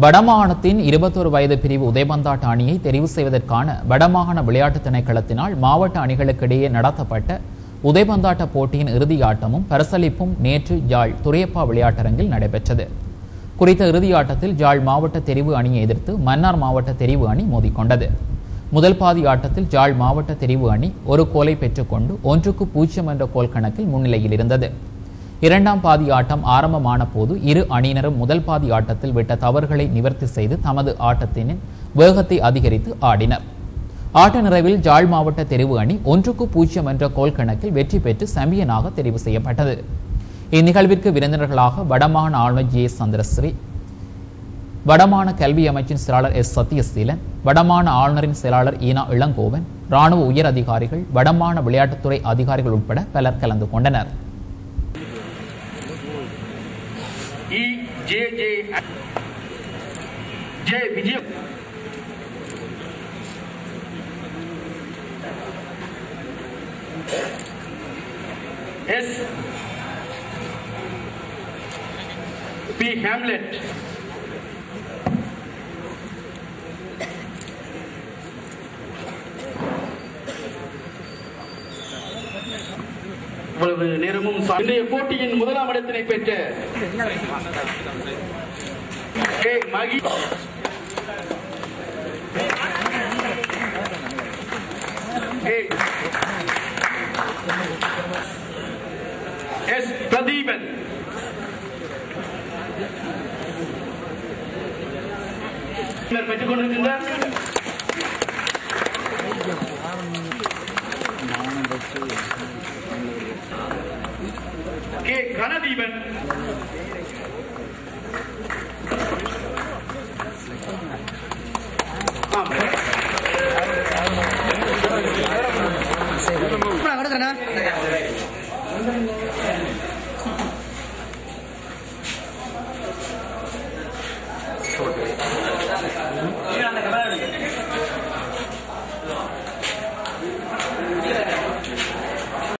வடமாகாணத்தின் 21 வயது பிரிவு உதைபந்தாட்ட அணியை தெரிவு செய்வதற்கான வடமாகாண விளையாட்டு திணைக்களத்தினால் மாவட்ட அணிகளுக்கிடையே நடத்தப்பட்ட உதைபந்தாட்ட போட்டியின் இறுதி ஆட்டமும் பரிசளிப்பும் நேற்று யாழ் துரையப்பா விளையாட்டரங்கில் நடைபெற்றது. குறித்த இறுதி ஆட்டத்தில் யாழ் மாவட்ட தெரிவு அணியை எதிர்த்து மன்னார் மாவட்ட தெரிவு அணி மோதிக்கொண்டது. முதல் பாதி ஆட்டத்தில் யாழ் மாவட்ட தெரிவு அணி ஒரு கோலை பெற்றுக்கொண்டு 1-0 என்ற கோல் கணக்கில் முன்னிலையில் இருந்தது. இரண்டாம் பாதி ஆட்டம் ஆரம்பமான போது இரு அணியினரும் முதல் பாதி ஆட்டத்தில் விட்ட தவறுகளை நிவர்த்தி செய்து தமது ஆட்டத்தின் வேகத்தை அதிகரித்து ஆடினர். ஆட்ட நிறைவில் யாழ் மாவட்ட தெரிவு அணி 1-0 என்ற கோல் கணக்கில் வெற்றி பெற்று சாம்பியனாக தெரிவு செய்யப்பட்டது. இந்நிகழ்விற்கு விருந்தினர்களாக வடமாகாண ஆளுநர் ஜே சந்திரஸ்ரீ, வடமாகாண கல்வி அமைச்சின் செயலாளர் எஸ் சத்தியசீலன், வடமாகாண ஆளுநரின் செயலாளர் ஈனா இளங்கோவன், ராணுவ உயர் அதிகாரிகள், வடமாகாண விளையாட்டுத்துறை அதிகாரிகள் உட்பட பலர் கலந்து கொண்டனர். P. Hamlet, இவ்வளவு நேரமும் இன்றைய போட்டியின் முதலாம் இடத்தினை பெற்ற மகி எஸ் பிரதீபன், பெற்றுக் கொண்டிருக்கின்றார். கே கணதீபன், கொடுக்கிறேன்.